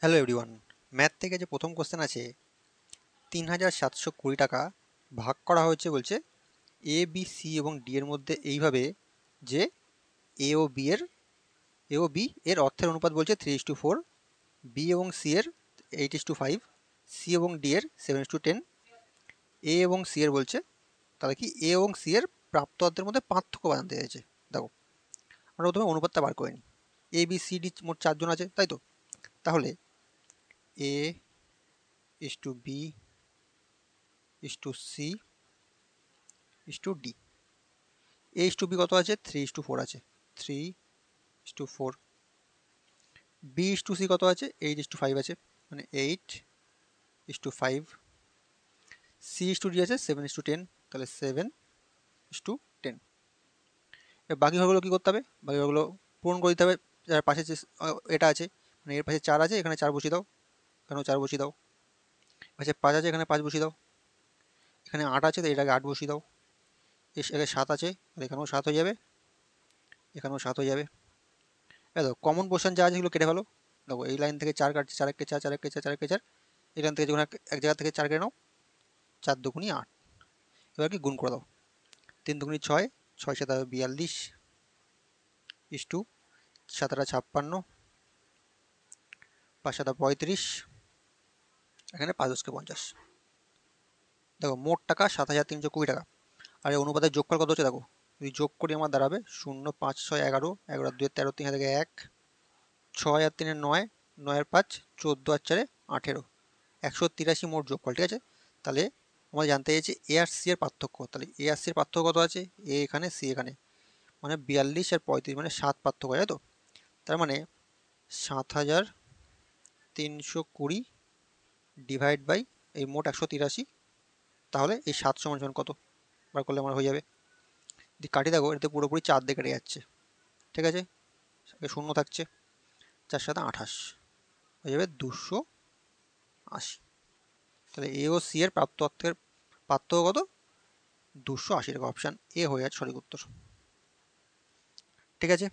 Hello everyone, math থেকে যে প্রথম কোশ্চেন আছে ৩,৭২০ টাকা ভাগ করা হয়েছে বলছে এ বি সি এবং ডি এর মধ্যে এইভাবে যে এ ও বি এর অর্থের অনুপাত বলছে 3:4, বি এবং সি এর 8:5, সি এবং ডি এর 7:10, এ এবং সি এর বলছে তাহলে কি এ এবং সি এর প্রাপ্ত অর্থের মধ্যে পার্থক্য জানতে চাইছে। দেখো আমরা প্রথমে অনুপাতটা বার করে নিই। এ বি সি ডি মোট 4 জন আছে, তাই তো? তাহলে A is to B is to C is to D. A is to B কত আছে? 3:4 আছে, 3:4। বি ইস টু সি কত আছে? 8:5 আছে, মানে 8:5। সি ইস টু ডি আছে 7:10, তাহলে 7:10। এবার বাকি ঘরগুলো কী করতে হবে? বাকি ঘরগুলো পূরণ করে দিতে হবে। যার পাশে যে এটা আছে, মানে এর পাশে 4 আছে, এখানে 4 বসিয়ে দাও, এখানেও 4 বসিয়ে দাও। পাশে 5 আছে, এখানে 5 বসিয়ে দাও। এখানে 8 আছে, তো এটাকে 8 বসিয়ে দাও। এখানে 7 আছে, আর এখানেও 7 হয়ে যাবে, এখানেও 7 হয়ে যাবে। দেখো কমন পোর্শন যা আছে এগুলো কেটে ফেলো। দেখো এই লাইন থেকে 4 কাটছে, 4 একে 4, 4 একে 4, 4 একে 4। এই লাইন থেকে যখন এক জায়গা থেকে 4 কেটে নাও, 4 দুগুণি 8। এবার কি গুণ করে দাও, 3 দুগুণি 6, 6 7 42 ইস টু 7 56, 5 7 35, এখানে 5 10 50। দেখো মোট টাকা 7,320 টাকা। আর এই অনুপাতের যোগফল কত হচ্ছে দেখো, যদি যোগ করি আমার দাঁড়াবে 0 5 6 11, 11 2 13, 3 থেকে 1, 6 আর 3 9, 9 আর 5 14 আর 4 18, 183 মোট যোগফল। ঠিক আছে, তাহলে আমরা জানতে চাইছি এ আর সি এর পার্থক্য। তাহলে এ আর সি এর পার্থক্য কত আছে? এ এখানে, সি এখানে, মানে 42 আর 35, মানে 7 পার্থক্য, তাই তো? তার মানে 7,320 ডিভাইড বাই এই মোট 183। তাহলে এই 7 সমান সমান কত বার করলে আমার হয়ে যাবে। যদি কাটি দেখো এতে পুরোপুরি 4 দিয়ে কেটে যাচ্ছে। ঠিক আছে, শূন্য থাকছে, 4 7 28, হয়ে যাবে 280। তাহলে এ ও সি এর প্রাপ্ত অর্থের পার্থক্য কত? 280 টাকা। অপশান এ হয়ে যাচ্ছে সঠিক উত্তর। ঠিক আছে,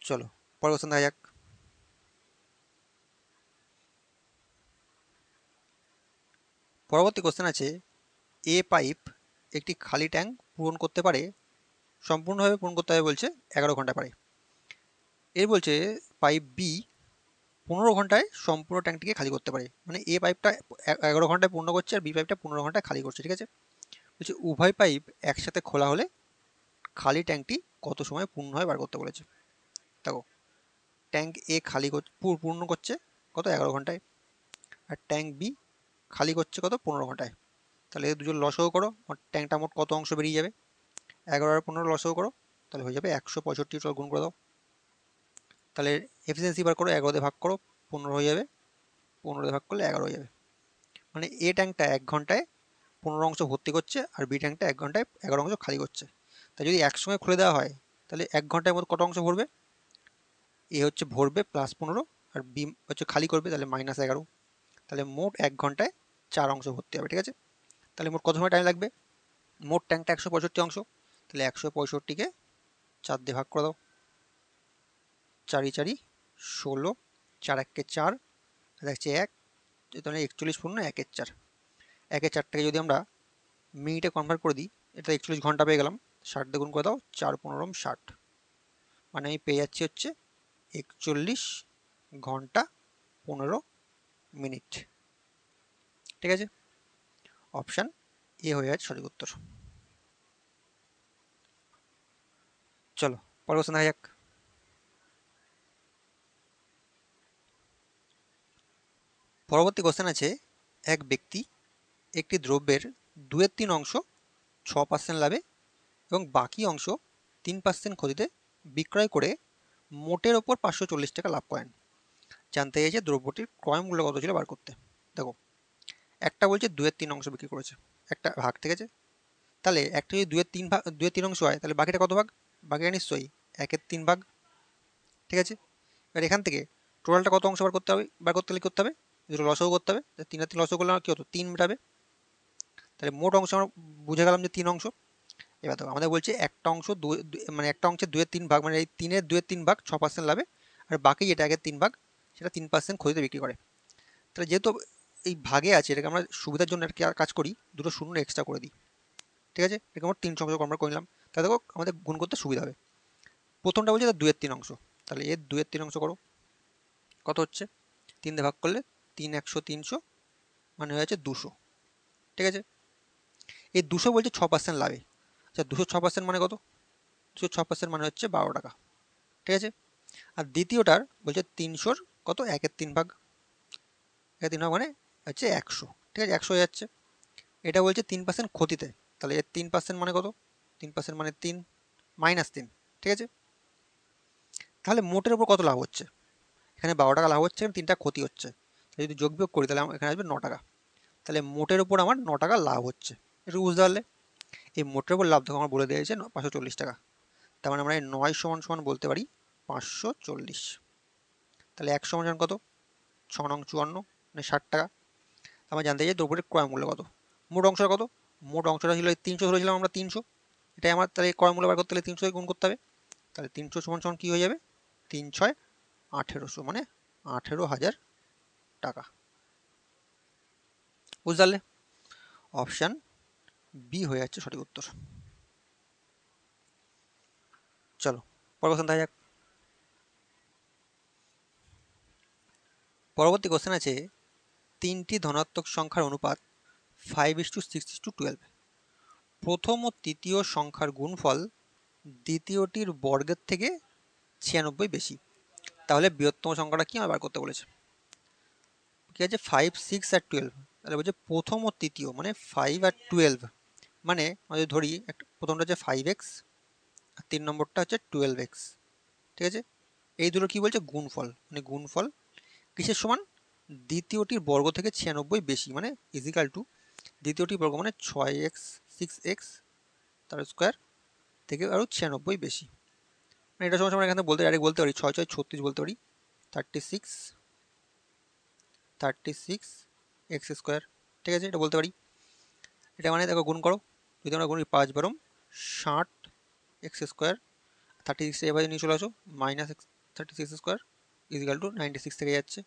চলো পরের কোশ্চেন দেখা যাক। পরবর্তী কোশ্চেন আছে এ পাইপ একটি খালি ট্যাঙ্ক পূরণ করতে পারে, সম্পূর্ণভাবে পূরণ করতে হবে বলছে 11 ঘন্টা পারে। এর বলছে পাইপ বি 15 ঘন্টায় সম্পূর্ণ ট্যাঙ্কটিকে খালি করতে পারে। মানে এ পাইপটা 11 ঘন্টায় পূর্ণ করছে আর বি পাইপটা 15 ঘন্টায় খালি করছে। ঠিক আছে, বলছে উভয় পাইপ একসাথে খোলা হলে খালি ট্যাঙ্কটি কত সময় পূর্ণ হয় বার করতে বলেছে। দেখো ট্যাঙ্ক এ খালি পূর্ণ করছে কত? 11 ঘন্টায়। আর ট্যাঙ্ক বি খালি করছে কত? 15 ঘন্টায়। তাহলে এই দুজন লসও করো, ট্যাঙ্কটা মোট কত অংশ বেরিয়ে যাবে? 11 আর 15 লসও করো, তাহলে হয়ে যাবে 165। চল গুণ করে দাও। তাহলে এফিসিয়েন্সি বার করো, 11 দিয়ে ভাগ করো, 15 হয়ে যাবে, 15 দিয়ে ভাগ করলে 11 হয়ে যাবে। মানে এ ট্যাঙ্কটা 1 ঘন্টায় 15 অংশ ভর্তি করছে, আর বি ট্যাঙ্কটা 1 ঘন্টায় 11 অংশ খালি করছে। তাই যদি একসঙ্গে খুলে দেওয়া হয় তাহলে 1 ঘন্টায় মধ্যে কত অংশ ভরবে? এ হচ্ছে ভরবে +15, আর বি হচ্ছে খালি করবে, তাহলে -11। তাহলে মোট 1 ঘন্টায় 4 অংশ ভর্তি হবে। ঠিক আছে, তাহলে মোট কত সময় টাইম লাগবে? মোট ট্যাঙ্কটা 165 অংশ, তাহলে 165কে 4 দিয়ে ভাগ করে দাও, 4 4 16, 4 1 4, দেখছে 1, তাহলে 41 পূর্ণ 1 4। 1 4টাকে যদি আমরা মিনিটে কনভার্ট করে দিই, এটা 41 ঘন্টা পেয়ে গেলাম। 60 দিয়ে গুণ করে দাও, 4 15 60, মানে আমি পেয়ে যাচ্ছি হচ্ছে 41 ঘন্টা 15 মিনিট। ঠিক আছে, অপশান এ হয়ে যাচ্ছে সঠিক উত্তর। চলো পরের কোশ্চেন দেখা যাক। পরবর্তী কোশ্চেন আছে এক ব্যক্তি একটি দ্রব্যের 2/3 অংশ 6% লাভে এবং বাকি অংশ 3% ক্ষতিতে বিক্রয় করে মোটের ওপর 540 টাকা লাভ করেন। জানতে চাইছে দ্রব্যটির ক্রয় মূল্য কত ছিল বার করতে। দেখো একটা বলছে 2/3 অংশ বিক্রি করেছে, একটা ভাগ। ঠিক আছে, তাহলে একটা যদি 2/3 অংশ হয় তাহলে বাকিটা কত ভাগ? বাকিটা নিশ্চয়ই 1/3 ভাগ। ঠিক আছে, এবার এখান থেকে টোটালটা কত অংশ বার করতে হবে? বার করতে গেলে করতে হবে দুটো লসও করতে হবে। 3 আর 3 লসও করলে কি হতো? 3 মেটাবে। তাহলে মোট অংশ আমরা বুঝে গেলাম যে 3 অংশ। এবার দেখো আমাদের বলছে একটা অংশ মানে একটা অংশের 2/3 ভাগ, মানে এই 3-এর 2/3 ভাগ 6% লাভে, আর বাকি এটা 1/3 ভাগ সেটা 3% ক্ষতিতে বিক্রি করে। তাহলে যেহেতু এই ভাগে আছে, এটাকে আমরা সুবিধার জন্য একটা কাজ করি, দুটো শূন্য এক্সট্রা করে দিই। ঠিক আছে, এরকম 3 সংযোগ আমরা করে নিলাম, তাহলে দেখো আমাদের গুণ করতে সুবিধা হবে। প্রথমটা বলছে তার 2/3 অংশ, তাহলে এর 2/3 অংশ করো, কত হচ্ছে 3 দিয়ে ভাগ করলে 3 100 300 মানে হয়ে যাচ্ছে 200। ঠিক আছে, এই 200 বলছে 6% লাভে। আচ্ছা 206% মানে কত? 206% মানে হচ্ছে 12 টাকা। ঠিক আছে, আর দ্বিতীয়টার বলছে 300-র কত 1/3 ভাগ, 1/3 ভাগ মানে হচ্ছে 100। ঠিক আছে, 100 হয়ে যাচ্ছে। এটা বলছে 3% ক্ষতিতে, তাহলে এর 3% মানে কত? 3% মানে 3 -3। ঠিক আছে, তাহলে মোটের উপর কত লাভ হচ্ছে? এখানে 12 টাকা লাভ হচ্ছে, এখানে 3 টাকা ক্ষতি হচ্ছে। যদি যোগ বিয়োগ করি তাহলে এখানে আসবে 9 টাকা। তাহলে মোটের উপর আমার 9 টাকা লাভ হচ্ছে, একটু বুঝতে পারলে? এই মোটের উপর লাভ দেখো আমার বলে দিয়েছে 540 টাকা। তার মানে আমরা এই 9 সমান সমান বলতে পারি 540। তাহলে 1 সমান কত? 6 নং 54 মানে 60 টাকা। আমরা জানতে চাই দ্রব্যটির ক্রয় মূল্য কত। মোট অংশটা কত? মোট অংশটা ছিল 300 ধরেছিলাম আমরা 300। এটাই আমার তাহলে ক্রয় মূল্য বার করতে হলে 300 গুণ করতে হবে। তাহলে 300 সমান সমান কি হয়ে যাবে? 3 6 1800 মানে 18,000 টাকা। বুঝতে পারলে? অপশান বি হয়ে যাচ্ছে সঠিক উত্তর। চলো পরের কোশ্চেন দেখা যাক। পরবর্তী কোশ্চেন আছে, 3টি ধনাত্মক সংখ্যার অনুপাত 5:6:12। প্রথম ও তৃতীয় সংখ্যার গুণফল দ্বিতীয়টির বর্গের থেকে 96 বেশি, তাহলে বৃহত্তম সংখ্যাটা কি আমার বার করতে বলেছে। কি আছে 5 6 আর 12, তাহলে বলছে প্রথম ও তৃতীয় মানে 5 আর 12, মানে আমাদের ধরি প্রথমটা হচ্ছে 5x আর 3 নম্বরটা হচ্ছে 12x। ঠিক আছে, এই দুটো কি বলছে গুণফল, মানে গুণফল কিসের সমান? দ্বিতীয়টির বর্গ থেকে 96 বেশি, মানে ইজিক্যাল টু দ্বিতীয়টির বর্গ মানে 6x 6x তার স্কোয়ার থেকে আরও 96 বেশি। মানে এটা সময় আমরা এখানে বলতে ডাইরেক্ট বলতে পারি 6 6 36 বলতে পারি 36 এক্স স্কোয়ার। ঠিক আছে, এটা বলতে পারি। এটা মানে দেখো গুণ করো, যদি আমরা গুণি 5 বারম 60 এক্স স্কোয়ার, 36 এভাবে নিয়ে চলে আসো -36 স্কোয়ার ইজিক্যাল টু 96 থেকে যাচ্ছে।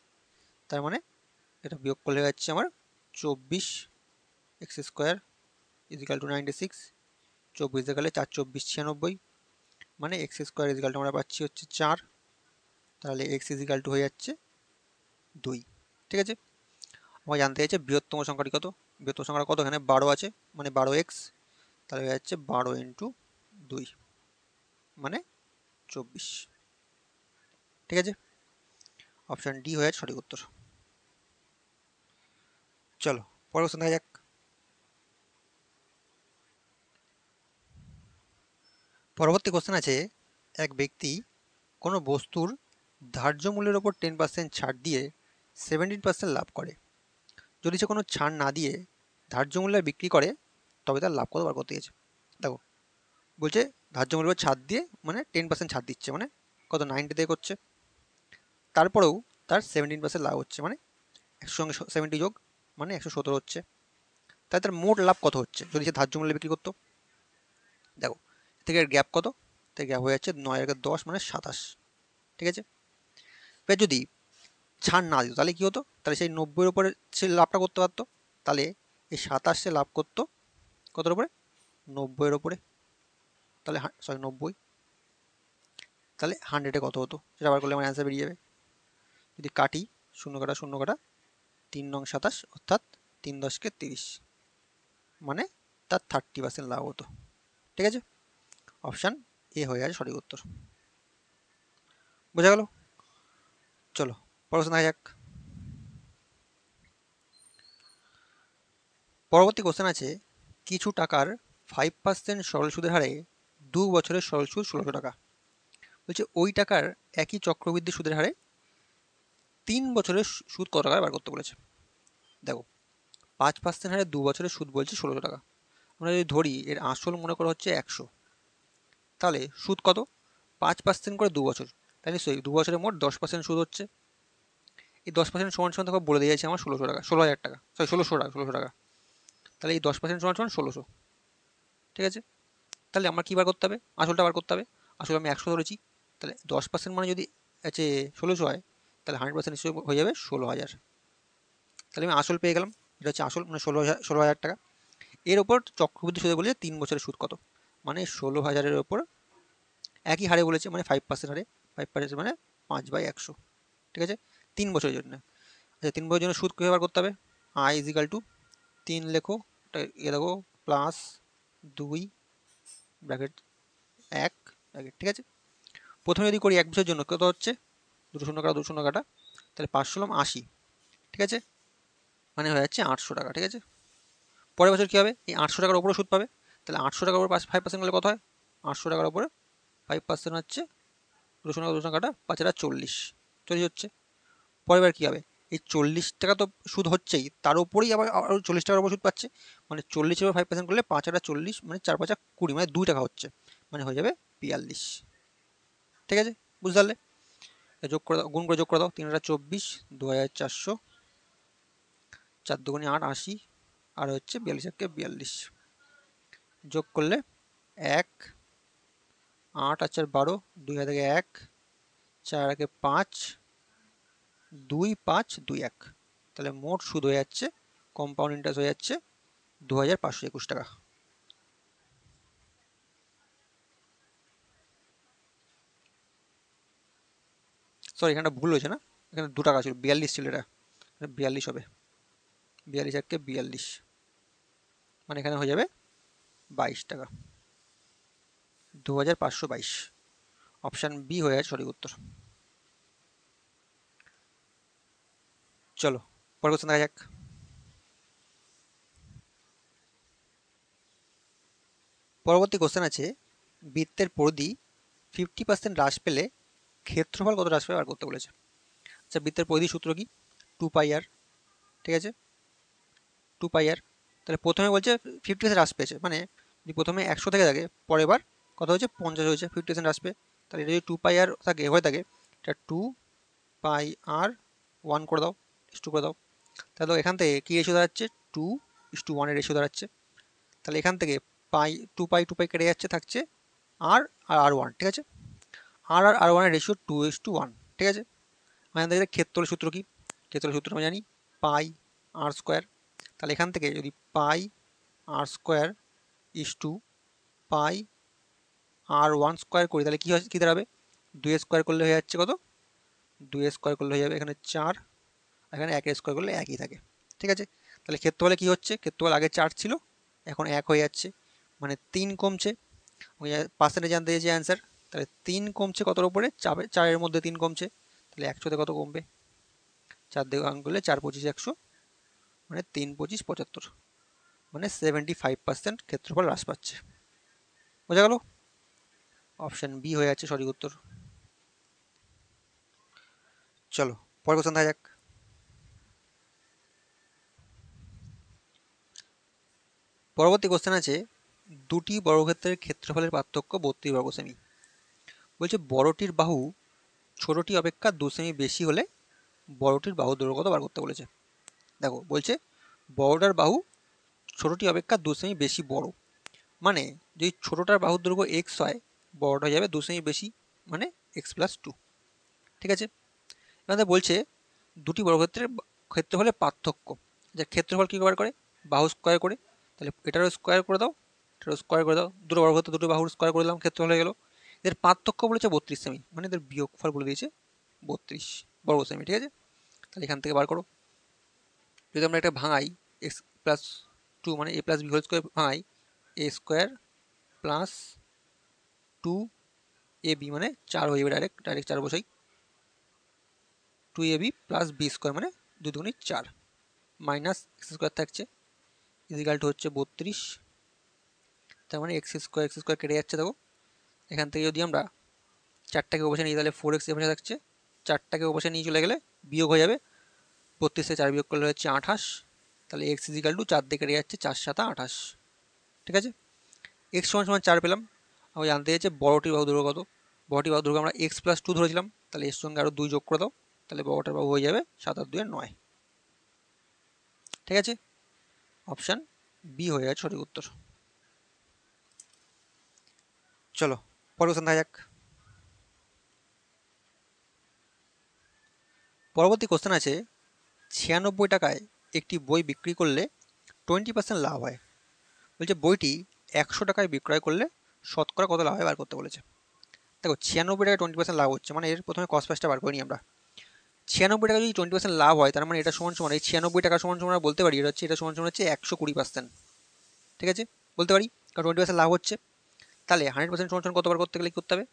তার মানে এটা বিয়োগ করলে যাচ্ছে আমার 24 এক্স স্কোয়ার ইজিক্যাল টু 96, 24 দেখালে 4 24 96, মানে এক্স স্কোয়ার ইজিক্যাল টু আমরা পাচ্ছি হচ্ছে 4। তাহলে এক্স ইজিক্যাল টু হয়ে যাচ্ছে 2। ঠিক আছে, আমরা জানতে চাইছে বৃহত্তম সংখ্যাটি কত। বৃহত্তম সংখ্যাটা কত? এখানে 12 আছে মানে 12x, তাহলে হয়ে যাচ্ছে 12 ইন্টু 2 মানে 24। ঠিক আছে, অপশান ডি হয়ে যাচ্ছে সঠিক উত্তর। চলো পরের কোশ্চেন দেখা যাক। পরবর্তী কোশ্চেন আছে, এক ব্যক্তি কোনো বস্তুর ধার্য মূল্যের ওপর 10% ছাড় দিয়ে 17% লাভ করে। যদি সে কোনো ছাড় না দিয়ে ধার্য মূল্যে বিক্রি করে তবে তার লাভ কত বার করতে গেছে। দেখো বলছে ধার্য মূল্য ছাড় দিয়ে মানে 10% ছাড় দিচ্ছে, মানে কত 90 দিয়ে করছে, তারপরেও তার 17% লাভ হচ্ছে, মানে 100 সঙ্গে 70 যোগ মানে 117 হচ্ছে। তাই তার মোট লাভ কত হচ্ছে যদি সে ধার্য মূল্যে বিক্রি করতো। দেখো থেকে গ্যাপ কত, তাই গ্যাপ হয়ে যাচ্ছে 9 এর 10 মানে 27। ঠিক আছে, এবার যদি ছাড় না দিত তাহলে কি হতো, তাহলে সেই 90-এর উপরে সে লাভটা করতে পারতো। তাহলে এই 27 সে লাভ করতো কতর উপরে? 90-এর উপরে। তাহলে সরি 90, তাহলে 100-এ কত হতো সেটা বার করলে আমার অ্যান্সার বেরিয়ে যাবে। যদি কাটি 0 কাটা 0 কাটা 3 নং 27 অর্থাৎ 3 10-কে 30, মানে তার 30% লাভ হতো। ঠিক আছে, অপশান এ হয়ে আছে সঠিক উত্তর। বোঝা গেল? চলো প্রশ্ন দেখা যাক। পরবর্তী কোশ্চেন আছে, কিছু টাকার 5% সরল সুদের হারে 2 বছরের সরল সুদ 1600 টাকা। বলছে ওই টাকার একই চক্রবৃদ্ধি সুদের হারে 3 বছরের সুদ কত টাকা বার করতে বলেছে। দেখো 5% হারে 2 বছরের সুদ বলছে 1600 টাকা। আমরা যদি ধরি এর আসল মনে করা হচ্ছে 100, তাহলে সুদ কত? 5% করে 2 বছর, তাই নিশ্চয়ই 2 বছরের মোট 10% সুদ হচ্ছে। এই 10% সমান সমান তখন বলে দিয়েছে আমার 1600 টাকা, 16,000 টাকা, সরি 1600 টাকা। তাহলে এই 10% সমান সমান 1600। ঠিক আছে, তাহলে আমার কী বার করতে হবে? আসলটা বার করতে হবে। আসলে আমি 100 ধরেছি, তাহলে 10% মানে যদি আছে 1600 হয়, তাহলে 100% নিশ্চয়ই হয়ে যাবে 16,000। তাহলে আমি আসল পেয়ে গেলাম, এটা হচ্ছে আসল, মানে 16,000 টাকা। এর ওপর চক্রবৃদ্ধি সুদে বলেছে 3 বছরের সুদ কত, মানে 16,000-এর ওপর একই হারে বলেছে, মানে 5% হারে। 5% মানে 5/100, ঠিক আছে, 3 বছরের জন্য। আচ্ছা, 3 বছরের জন্য সুদ কীভাবে বার করতে হবে? আই ইজিক্যাল টু 3 লেখো, দেখো প্লাস 2 ব্র্যাকেট 1 ব্র্যাকেট, ঠিক আছে। প্রথমে যদি করি 1 বছরের জন্য কত হচ্ছে, 2 শূন্য কাটা 2 শূন্য কাটা, তাহলে 5 × 80, ঠিক আছে, মানে হয়ে যাচ্ছে 800 টাকা, ঠিক আছে। পরের বছর কী হবে, এই 800 টাকার ওপরে সুদ পাবে। তাহলে 800 টাকার উপর 5% করলে কত হয়, 800 টাকার উপরে 5% হচ্ছে 2 শূন্য কাটা 2 শূন্য কাটা 5 × 40 হচ্ছে। পরের বার কী হবে, এই 40 টাকা তো সুদ হচ্ছেই, তার উপরেই আবার আরও 40 টাকার উপর সুদ পাচ্ছে, মানে 40-এর উপর 5% করলে 5 × 40, মানে 4×5 = 20, মানে 2 টাকা হচ্ছে, মানে হয়ে যাবে 42, ঠিক আছে, বুঝতে পারলে। যোগ করে দাও, গুণ করে যোগ করে দাও, 3 × 24, 2,400, 4 × 2 = 8, 80, আর হচ্ছে 42 যোগ করলে 1, 8 আর 4 12, 2 হাতে 1, 4 একে 5, 2 5 2 1, তাহলে মোট সুদ হয়ে যাচ্ছে, কম্পাউন্ড ইন্টারেস্ট হয়ে যাচ্ছে 2,521 টাকা। সরি, এখানে ভুল হয়েছে না, এখানে 2 টাকা ছিল, 42 ছিল, এটা 42 হবে, 42 একে 42, মানে এখানে হয়ে যাবে 22 টাকা, 2,522। অপশান বি হয়ে যাচ্ছে সঠিক উত্তর। চলো পরের কোশ্চেন দেখা যাক। পরবর্তী কোশ্চেন আছে, বৃত্তের পরিধি 50% হ্রাস পেলে ক্ষেত্রফল কত হ্রাস পেলে বার করতে বলেছে। আচ্ছা, বৃত্তের পরিধি সূত্র কি, 2πr, ঠিক আছে, 2πr। তাহলে প্রথমে বলছে 50% হ্রাস পেয়েছে, মানে যদি প্রথমে 100 থেকে থাকে, পরের বার কত হয়েছে, 50 হয়েছে, 50% হ্রাস পেয়ে। তাহলে এটা যদি 2πr থাকে, হয়ে থাকে, এটা 2πr 1 করে দাও, 2 করে দাও। তাহলে এখান থেকে কী রেশিও দাঁড়াচ্ছে, 2:1 রেশিও দাঁড়াচ্ছে। তাহলে এখান থেকে 2π কেটে যাচ্ছে, থাকছে আর r1, ঠিক আছে, r1-এর রেশিও 2:1, ঠিক আছে। এখান থেকে ক্ষেত্রফলের সূত্র কি, ক্ষেত্রফলের সূত্র আমি জানি, πr²। তাহলে এখান থেকে যদি πr² = πr1² করি, তাহলে কী দাঁড়াবে, 2 করলে হয়ে যাচ্ছে কত, 2 করলে হয়ে যাবে এখানে 4, এখানে 1 করলে একই থাকে, ঠিক আছে। তাহলে ক্ষেত্রফলে কি হচ্ছে, ক্ষেত্রফল আগে 4 ছিল, এখন 1 হয়ে যাচ্ছে, মানে 3 কমছে। ওই পার্সেন্টেজ জানতে চেয়েছে অ্যান্সার, তাহলে 3 কমছে কতর উপরে, 4-এর মধ্যে 3 কমছে, তাহলে 100-তে কত কমবে, 4 দিয়ে ভাগ করলে 4 × 25 = 100, মানে 3 × 25 = 75, মানে 75% ক্ষেত্রফল হ্রাস পাচ্ছে। বোঝা গেল, অপশান বি হয়ে যাচ্ছে সঠিক উত্তর। চলো পরের কোশ্চেন দেখা যাক। পরবর্তী কোশ্চেন আছে, দুটি বর্গক্ষেত্রের ক্ষেত্রফলের পার্থক্য 32 বর্গ সেমি। বলছে বড়টির বাহু ছোটটি অপেক্ষা 2 সেমি বেশি হলে বড়টির বাহু দৈর্ঘ্য কত বার করতে বলেছে। দেখো বলছে বড়টার বাহু ছোটটি অপেক্ষা 2 সেমি বেশি বড়, মানে যদি ছোটটার বাহুর দৈর্ঘ্য x হয়, বড়টা হয়ে যাবে 2 সেমি বেশি, মানে x+2, ঠিক আছে। এখানে বলছে দুটি বর্গক্ষেত্রের ক্ষেত্রফলের পার্থক্য, যে ক্ষেত্রফল কী বার করে, বাহু স্কোয়ার করে, তাহলে এটারও স্কোয়ার করে দাও, এটারও স্কোয়ার করে দাও, দুটো বর্গক্ষেত্র দুটো বাহুর স্কোয়ার করে দিলাম, ক্ষেত্রফল হয়ে গেল। এদের পার্থক্য বলেছে 32 সেমি, মানে এদের বিয়োগফল বলে দিয়েছে 32 বর্গ সেমি, ঠিক আছে। তাহলে এখান থেকে বার করো, যদি আমরা এটা ভাঙাই, x+2 মানে a+b² ভাঙাই, a² + 2ab মানে 4 হয়ে যাবে, ডাইরেক্ট 4 বসাই, 2ab + b² মানে 2 × 2 = 4, মাইনাস x² থাকছে, ইজিক্যাল টু হচ্ছে 32, তার মানে x² কেটে যাচ্ছে। দেখো এখান থেকে যদি আমরা 4টাকে ওপাশে নিই, তাহলে 4x এপাশে থাকছে, 4টাকে ওপাশে নিয়ে চলে গেলে বিয়োগ হয়ে যাবে, 32 থেকে 4 বিয়োগ করলে হচ্ছে 28, তাহলে x = 4 দিয়ে কেটে যাচ্ছে, 4 × 7 = 28, ঠিক আছে। x = 4 পেলাম, আমি জানতে চাইছে বড়টির বাহু দৈর্ঘ্য কত। বড়টির বাহু দৈর্ঘ্য আমরা x+2 ধরেছিলাম, তাহলে এর সঙ্গে আরও 2 যোগ করে দাও, তাহলে বড়টার বাহু হয়ে যাবে 7 আর 2 = 9, ঠিক আছে। অপশান বি হয়ে যাচ্ছে সঠিক উত্তর। চলো পরের কোশ্চেন দেখা যাক। পরবর্তী কোশ্চেন আছে 96 টাকায় একটি বই বিক্রি করলে 20% লাভ হয়। বলছে বইটি 100 টাকায় বিক্রয় করলে শতকরা কত লাভ হয় বার করতে বলেছে। দেখো 96 টাকায় 20% লাভ হচ্ছে, মানে এর প্রথমে কস্ট প্রাইসটা বার করে নিই আমরা। 96 টাকা যদি 20% লাভ হয়, তার মানে এটা সমান সমান এই 96 টাকা সমান সমান আমরা বলতে পারি এটা সমান সমান হচ্ছে 120%। ঠিক আছে, বলতে পারি, কারণ 20% লাভ হচ্ছে। তাহলে 100% সমান সমান কত বার করতে গেলে কি করতে হবে?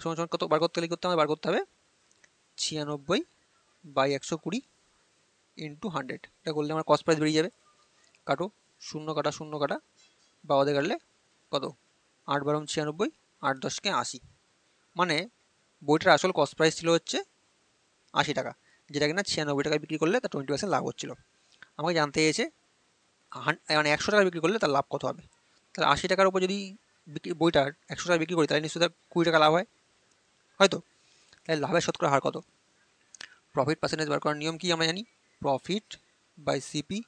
সমান সমান কত বার করতে গেলে বার করতে হবে 96/120 ইন্টু 100। এটা করলে আমার কস্ট প্রাইস বেরিয়ে যাবে। কাটো, শূন্য কাটা শূন্য কাটা, বাবাদে কাটলে কত? 8 × 96, 8×10 = 80। মানে বইটার আসল কস্ট প্রাইস ছিল হচ্ছে 80 টাকা, যেটা কিনা 96 টাকায় বিক্রি করলে তার 20% লাভ হচ্ছিল। আমাকে জানতে চেয়েছে মানে 100 টাকা বিক্রি করলে তার লাভ কত হবে। তাহলে 80 টাকার উপর যদি বইটার 100 টাকা বিক্রি করি, তাহলে নিশ্চয়ই তার 20 টাকা লাভ হয়, হয়তো। তাহলে লাভের শতকরা হার কত? প্রফিট পার্সেন্টেজ বার করার নিয়ম কি আমরা জানি, profit by CP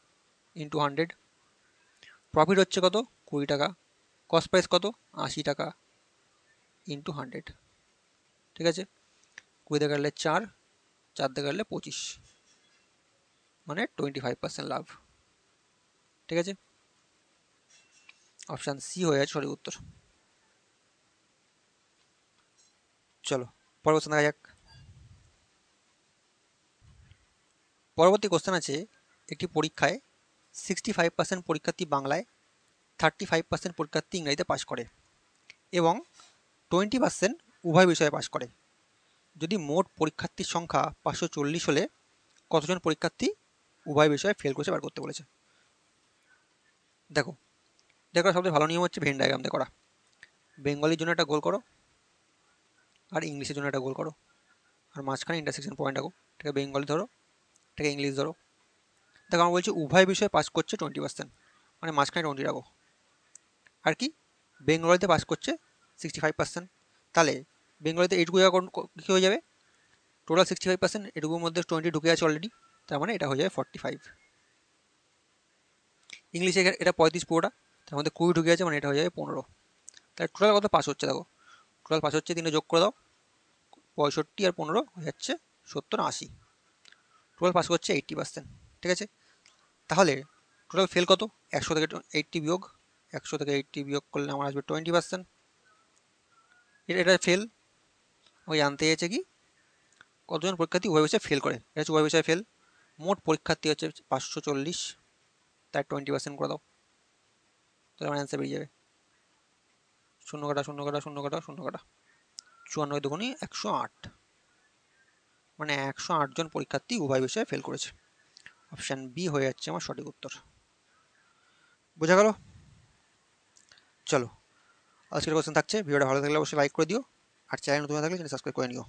into 100। Profit হচ্ছে কত? 20 টাকা। কস্ট প্রাইস কত? 80 টাকা ইন্টু 100। ঠিক আছে, 20 দিয়ে কাটলে 4, 4 দিয়ে কাটলে 25, মানে 25% লাভ। ঠিক আছে, অপশান সি হয়ে যাচ্ছে সঠিক উত্তর। চলো পরবর্তী দেখা যাক। পরবর্তী কোশ্চেন আছে, একটি পরীক্ষায় 65% পরীক্ষার্থী বাংলায়, 35% পরীক্ষার্থী ইংরেজিতে পাশ করে এবং 20% উভয় বিষয়ে পাশ করে। যদি মোট পরীক্ষার্থীর সংখ্যা 540 হলে কতজন পরীক্ষার্থী উভয় বিষয়ে ফেল করেছে বার করতে বলেছে। দেখো, দেখো সবচেয়ে ভালো নিয়ম হচ্ছে ভেন ডায়াগ্রাম দিয়ে করা। বেঙ্গলির জন্য একটা গোল করো, আর ইংলিশের জন্য একটা গোল করো, আর মাঝখানে ইন্টারসেকশন পয়েন্ট রাখো। ঠিক আছে, বেঙ্গলি ধরো, ঠিক আছে, ইংলিশ ধরো। দেখো আমরা বলছি উভয় বিষয়ে পাস করছে 20%, মানে মাঝখানে 20 রাখো। আর কি, বেঙ্গলিতে পাস করছে 65%, তাহলে বেঙ্গলিতে এইটুকু জায়গা কী হয়ে যাবে? টোটাল 65%, এটুকুর মধ্যে 20 ঢুকে আছে অলরেডি, তার মানে এটা হয়ে যাবে 45। ইংলিশে এটা 35 পুরোটা, তার মধ্যে 20 ঢুকে আছে, মানে এটা হয়ে যাবে 15। তাহলে টোটাল কত পাস হচ্ছে? দেখো টোটাল পাস হচ্ছে, 3 যোগ করে দাও, 65 আর 15 হয়ে যাচ্ছে 70, 80। টোটাল পাস করছে 80%। ঠিক আছে, তাহলে টোটাল ফেল কত? 100 থেকে 80 বিয়োগ, 100 থেকে 80 বিয়োগ করলে আমার আসবে 20%। এটা ফেল। ওই জানতে চেয়েছে কি কতজন পরীক্ষার্থী উভয় বিষয়ে ফেল করে, এটা হচ্ছে উভয় বিষয়ে ফেল। মোট পরীক্ষার্থী হচ্ছে 540, তার 20% করে দাও, তাহলে আমার অ্যান্সার বেরিয়ে যাবে। শূন্য কাটা শূন্য কাটা শূন্য কাটা শূন্য কাটা, 54 দুগুণে 108, মানে 108 জন পরীক্ষার্থী উভয় বিষয়ে ফেল করেছে। অপশান বি হয়ে যাচ্ছে আমার সঠিক উত্তর। বোঝা গেল? চলো আজকের কোশ্চেন থাকছে। ভিডিওটা ভালো থাকলে অবশ্যই লাইক করে দিও, আর চ্যানেল নতুন থাকলে চ্যানেল সাবস্ক্রাইব করে নিও।